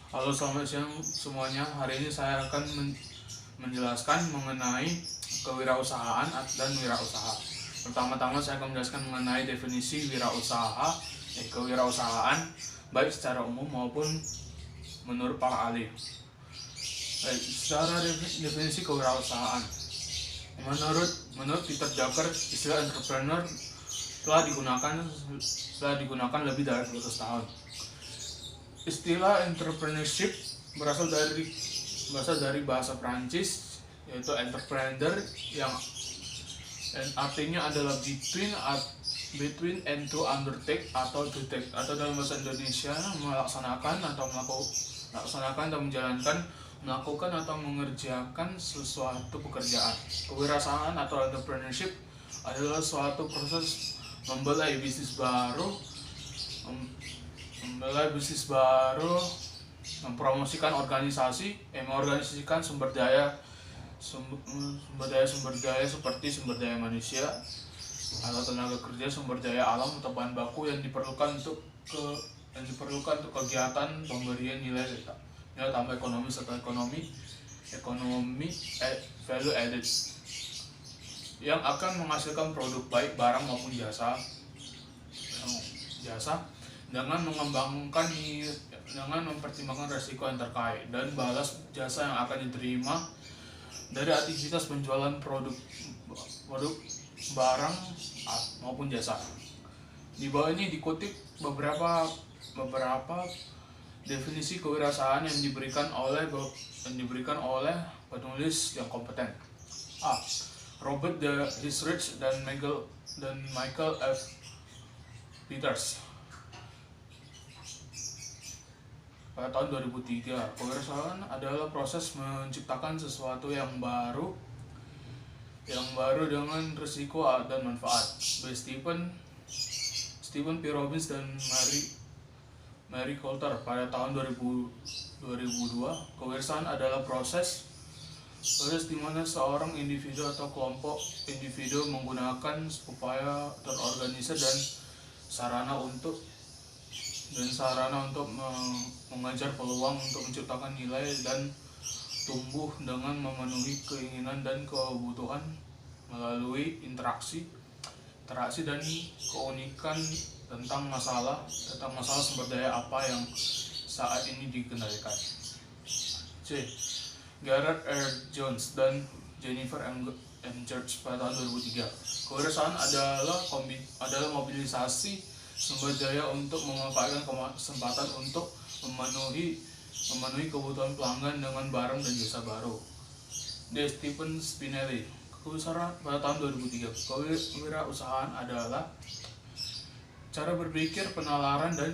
Halo, selamat siang semuanya. Hari ini saya akan menjelaskan mengenai kewirausahaan dan wirausaha. Pertama-tama saya akan menjelaskan mengenai definisi wirausaha, kewirausahaan baik secara umum maupun menurut para ahli. Baik, secara definisi kewirausahaan. Menurut Peter Drucker, istilah entrepreneur telah digunakan lebih dari 200 tahun. Istilah entrepreneurship berasal dari bahasa Prancis, yaitu entrepreneur, yang artinya adalah between and to undertake atau to take, atau dalam bahasa Indonesia melaksanakan atau melakukan atau mengerjakan sesuatu pekerjaan. Kewirausahaan atau entrepreneurship adalah suatu proses memulai bisnis baru, mempromosikan mengorganisasikan sumber daya seperti sumber daya manusia atau tenaga kerja, sumber daya alam atau bahan baku yang diperlukan untuk kegiatan pemberian nilai tambah ekonomi serta ekonomi value added yang akan menghasilkan produk baik barang maupun jasa dengan mempertimbangkan resiko yang terkait dan balas jasa yang akan diterima dari aktivitas penjualan produk barang maupun jasa. Di bawah ini dikutip beberapa definisi kewirausahaan yang diberikan oleh penulis yang kompeten. A. Robert D. Hisrich dan Michael F. Peters pada tahun 2003. Kewirausahaan adalah proses menciptakan sesuatu yang baru dengan risiko dan manfaat. By Stephen P. Robbins dan Mary Coulter pada tahun 2002. Kewirausahaan adalah proses di mana seorang individu atau kelompok individu menggunakan upaya terorganisir dan sarana untuk mengejar peluang untuk menciptakan nilai dan tumbuh dengan memenuhi keinginan dan kebutuhan melalui interaksi dan keunikan tentang masalah sumber daya apa yang saat ini dikendalikan. C. Garrett R. Jones dan Jennifer M. George pada tahun 2003. Kewirausahaan adalah mobilisasi sumber daya untuk memanfaatkan kesempatan untuk memenuhi kebutuhan pelanggan dengan barang dan jasa baru. D. Stephen Spinelli. Kewirausahaan pada tahun 2003. Kewirausahaan adalah cara berpikir, penalaran dan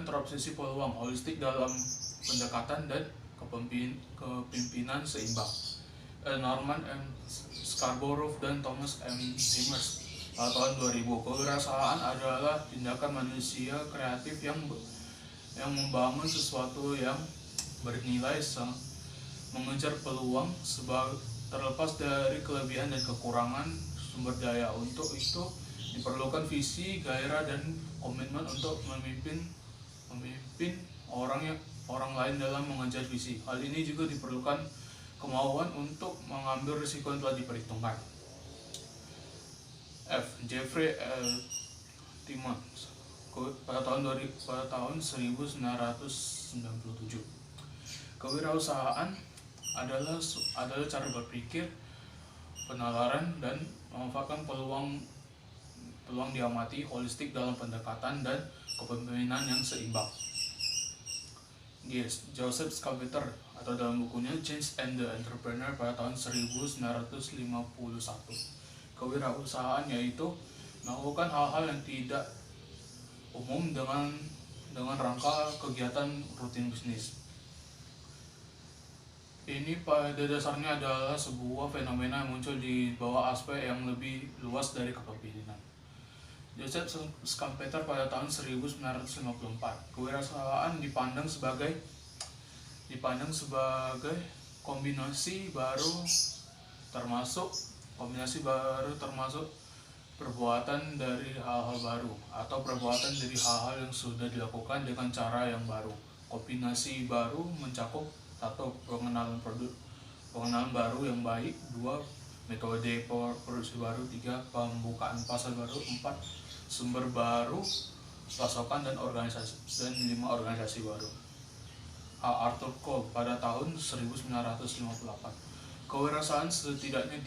terobsesi peluang holistik dalam pendekatan dan kepemimpinan seimbang. Norman M. Scarborough dan Thomas M. Zimmers pada tahun 2000. Kewirausahaan adalah tindakan manusia kreatif yang membangun sesuatu yang bernilai, mengejar peluang terlepas dari kelebihan dan kekurangan sumber daya. Untuk itu diperlukan visi, gairah, dan komitmen untuk memimpin orang lain dalam mengejar visi. Hal ini juga diperlukan kemauan untuk mengambil risiko yang telah diperhitungkan. F. Jeffrey L. Timmons pada tahun 1997. Kewirausahaan adalah cara berpikir, penalaran, dan memanfaatkan peluang diamati holistik dalam pendekatan dan kepemimpinan yang seimbang. Yes, Joseph Schumpeter atau dalam bukunya Change and the Entrepreneur pada tahun 1951. Kewirausahaan yaitu melakukan hal-hal yang tidak umum dengan rangka kegiatan rutin bisnis. Ini pada dasarnya adalah sebuah fenomena yang muncul di bawah aspek yang lebih luas dari kepemimpinan. Joseph Schumpeter pada tahun 1954. Kewirausahaan dipandang sebagai kombinasi baru termasuk perbuatan dari hal-hal baru atau perbuatan dari hal-hal yang sudah dilakukan dengan cara yang baru. Kombinasi baru mencakup 1. Pengenalan baru yang baik, 2. Metode produksi baru, 3. Pembukaan pasar baru, 4. Sumber baru, pasokan dan 5. Organisasi baru. Arthur Cole pada tahun 1958. Kewirausahaan setidaknya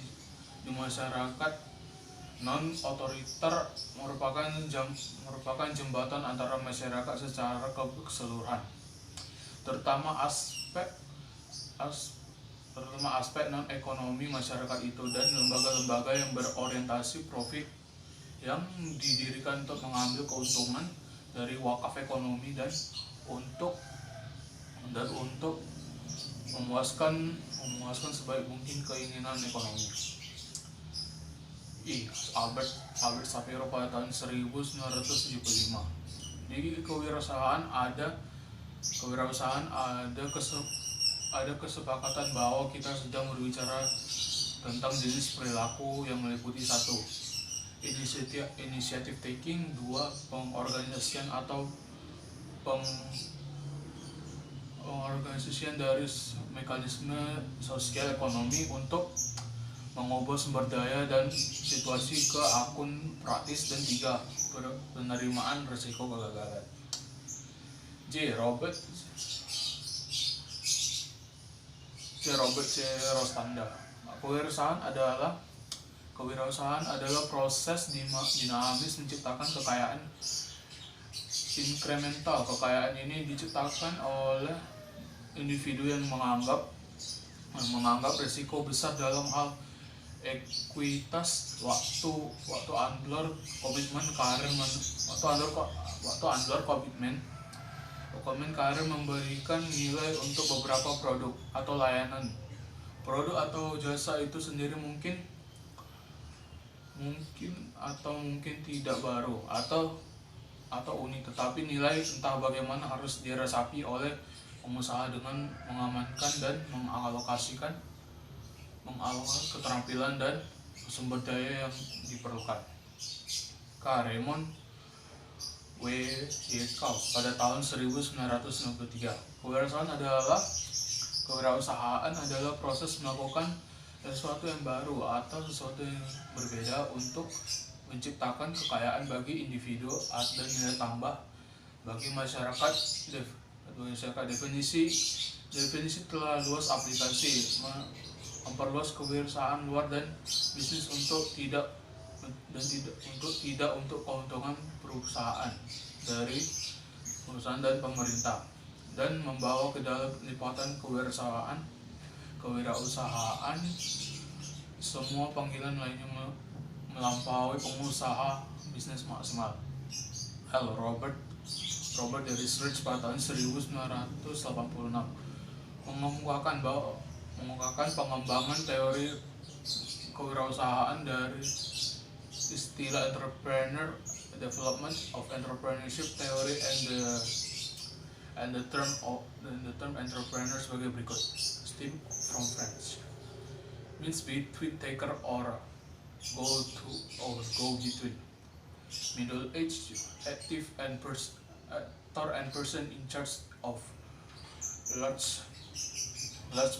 di masyarakat non-otoriter merupakan jembatan antara masyarakat secara keseluruhan, terutama aspek non-ekonomi masyarakat itu, dan lembaga-lembaga yang berorientasi profit yang didirikan untuk mengambil keuntungan dari wakaf ekonomi dan untuk memuaskan sebaik mungkin keinginan ekonomi. Albert Shapiro pada tahun 1975. Jadi kewirausahaan ada kesepakatan bahwa kita sedang berbicara tentang jenis perilaku yang meliputi 1. Initiative taking, 2. Pengorganisasian atau pengorganisasian dari mekanisme sosial ekonomi untuk mengubah sumber daya dan situasi ke akun praktis, dan 3. Penerimaan risiko kegagalan. Robert C. Rostanda. Kewirausahaan adalah proses dinamis menciptakan kekayaan inkremental. Kekayaan ini diciptakan oleh individu yang menganggap risiko besar dalam hal ekuitas, waktu andlor, komitmen karir, memberikan nilai untuk beberapa produk atau layanan. Produk atau jasa itu sendiri mungkin tidak baru atau unik, tetapi nilai entah bagaimana harus diresapi oleh pengusaha dengan mengamankan dan mengalokasikan keterampilan dan sumber daya yang diperlukan. Raymond W. Yekau pada tahun 1993. Kewirausahaan adalah proses melakukan sesuatu yang baru atau sesuatu yang berbeda untuk menciptakan kekayaan bagi individu dan nilai tambah bagi masyarakat. Definisi telah luas aplikasi, memperluas kewirausahaan luar dan bisnis untuk keuntungan perusahaan dan pemerintah, dan membawa ke dalam lipatan kewirausahaan semua panggilan lainnya melampaui pengusaha bisnis maksimal. Robert dari Research pada tahun 1986 mengemukakan pengembangan teori kewirausahaan dari istilah entrepreneur, development of entrepreneurship theory, and the term entrepreneur sebagai berikut. Steam from France means between taker or go between, middle-aged, active and person in charge of large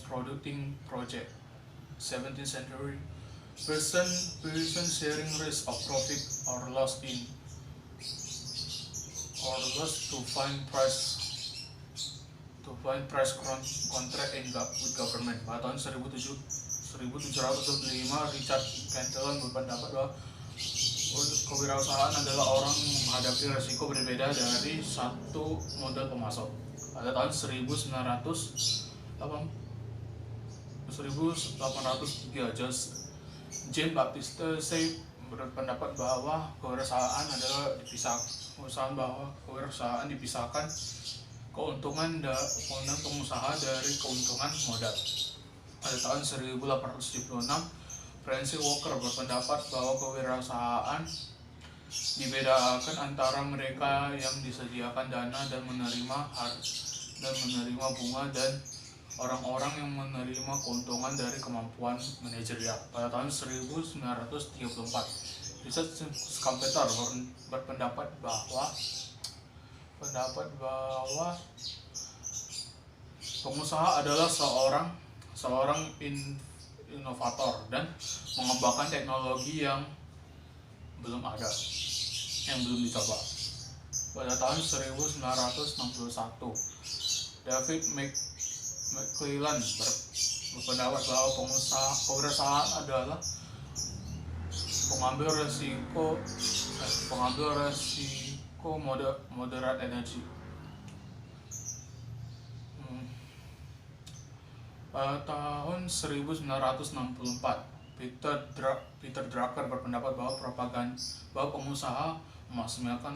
producing project. 17th century, person sharing risk of profit or loss to find price contract with government. Pada tahun 1725, Richard Cantillon berpendapat bahwa kewirausahaan adalah orang menghadapi risiko berbeda dari satu model pemasok. Pada tahun 1803, James Baptiste Say berpendapat bahwa kewirausahaan dipisahkan keuntungan pengusaha dari keuntungan modal. Pada tahun 1876, Francis Walker berpendapat bahwa kewirausahaan dibedakan antara mereka yang disediakan dana dan menerima bunga, dan orang-orang yang menerima keuntungan dari kemampuan manajerial. Pada tahun 1934, Richard Schumpeter berpendapat bahwa Pengusaha adalah seorang inovator dan mengembangkan teknologi yang belum ada, yang belum dicoba. Pada tahun 1961, David McClelland berpendapat bahwa kewirausahaan adalah pengambil resiko moderat energi. Pada tahun 1964, Peter Drucker berpendapat bahwa pengusaha memaksimalkan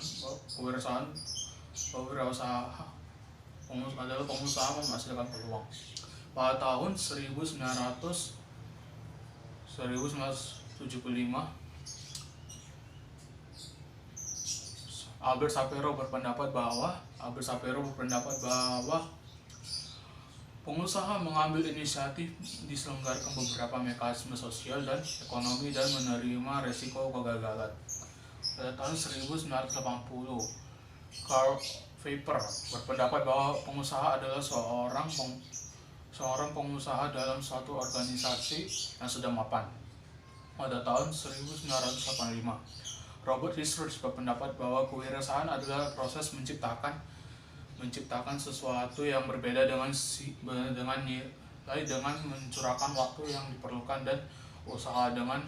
pengusaha adalah pengusaha menghasilkan peluang. Pada tahun 1975, Albert Shapiro berpendapat bahwa pengusaha mengambil inisiatif diselenggarakan beberapa mekanisme sosial dan ekonomi dan menerima resiko kegagalan. Pada tahun 1980, Karl Popper berpendapat bahwa pengusaha adalah seorang pengusaha dalam suatu organisasi yang sedang mapan. Pada tahun 1985, Robert Research berpendapat bahwa kewirausahaan adalah proses menciptakan sesuatu yang berbeda dengan nilai, dengan mencurahkan waktu yang diperlukan dan usaha dengan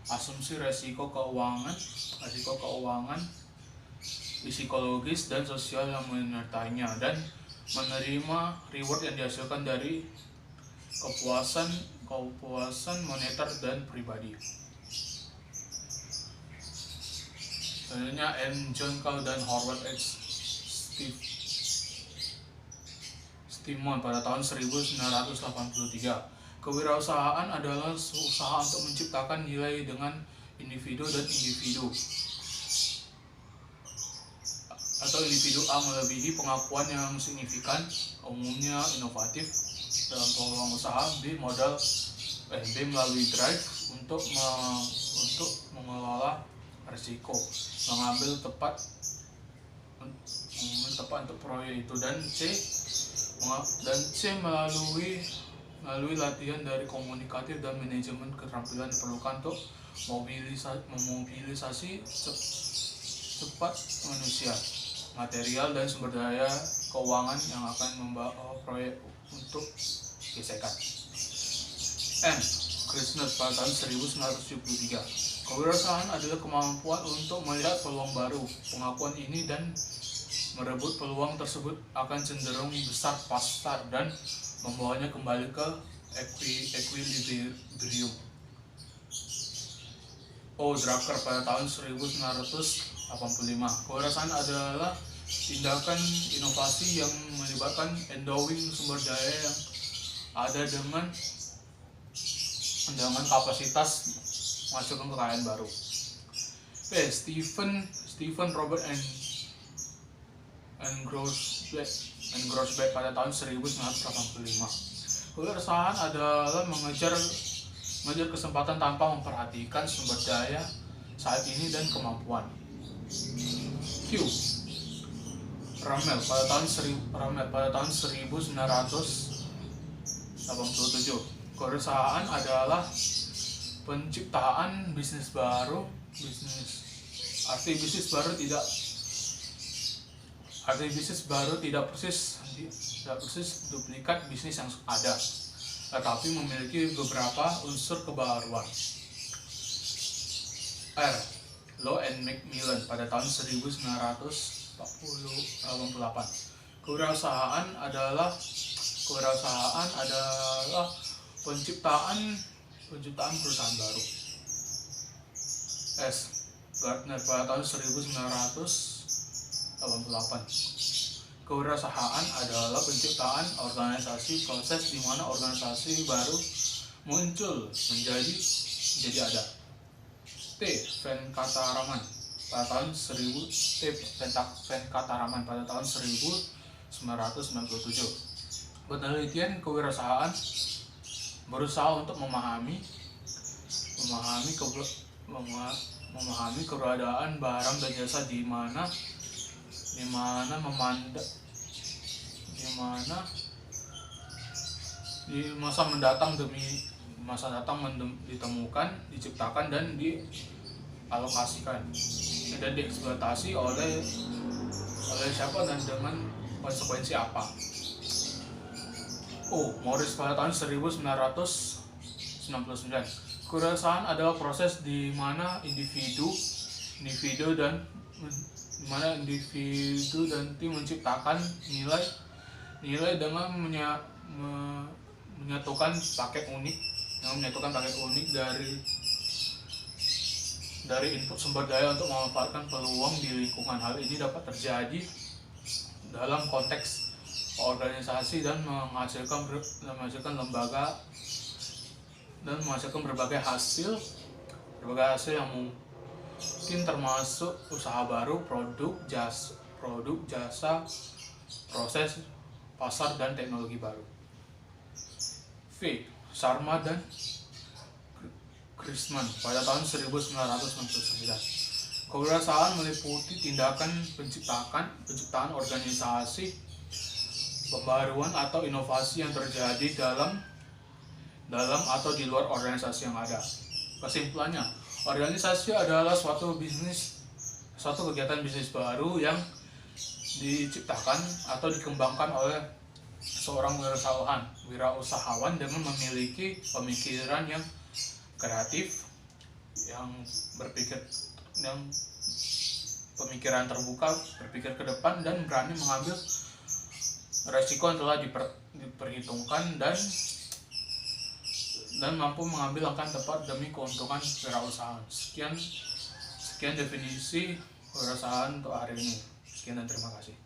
asumsi resiko keuangan, psikologis dan sosial yang menyertainya, dan menerima reward yang dihasilkan dari kepuasan moneter dan pribadi. Selanjutnya John Call dan Howard H. Stillman pada tahun 1983. Kewirausahaan adalah usaha untuk menciptakan nilai dengan individu atau individu A melebihi pengakuan yang signifikan, umumnya inovatif dalam peluang usaha. B melalui drive untuk mengelola risiko, mengambil tepat untuk proyek itu, dan C melalui latihan dari komunikatif dan manajemen keterampilan diperlukan untuk memobilisasi cepat manusia, material, dan sumber daya keuangan yang akan membawa proyek untuk gesekan. Kirchner pada tahun 1973. Kewirausahaan adalah kemampuan untuk melihat peluang baru. Pengakuan ini dan merebut peluang tersebut akan cenderung besar pasar dan membawanya kembali ke equilibrium. Drucker pada tahun 1985. Kewirausahaan adalah tindakan inovasi yang melibatkan endowing sumber daya yang ada dengan kapasitas menghasilkan kekayaan baru. Stephen Robert and Grossbeck pada tahun 1985. Kewirausahaan adalah mengejar kesempatan tanpa memperhatikan sumber daya saat ini dan kemampuan. Ramel pada tahun 1987. Kewirausahaan adalah penciptaan bisnis baru. Arti bisnis baru tidak persis duplikat bisnis yang ada, tetapi memiliki beberapa unsur kebaruan. Low and Macmillan pada tahun 1988. Kewirausahaan adalah penciptaan perusahaan baru. Gardner pada tahun 1988. Kewirausahaan adalah penciptaan organisasi, proses di mana organisasi baru muncul menjadi ada. Venkataraman pada tahun 1997. Penelitian kewirausahaan berusaha untuk memahami keberadaan barang dan jasa di mana di masa mendatang demi masa datang ditemukan, diciptakan dan dialokasikan dan dieksploitasi oleh siapa dan dengan konsekuensi apa. Morris pada tahun 1999. Kewirausahaan adalah proses di mana individu dan tim menciptakan nilai dengan menyatukan paket unik dari input sumber daya untuk memanfaatkan peluang di lingkungan. Hal ini dapat terjadi dalam konteks organisasi dan menghasilkan lembaga dan menghasilkan berbagai hasil yang mungkin termasuk usaha baru, produk, jasa, proses, pasar, dan teknologi baru. V. Sharma dan Chrisman pada tahun 1969. Kewirausahaan meliputi tindakan penciptaan organisasi, pembaruan atau inovasi yang terjadi dalam atau di luar organisasi yang ada. Kesimpulannya, organisasi adalah suatu kegiatan bisnis baru yang diciptakan atau dikembangkan oleh seorang wirausahawan dengan memiliki pemikiran yang kreatif, pemikiran terbuka, berpikir ke depan, dan berani mengambil resiko yang telah diperhitungkan dan mampu mengambil langkah tepat demi keuntungan kewirausahaan. Sekian definisi kewirausahaan untuk hari ini. Sekian dan terima kasih.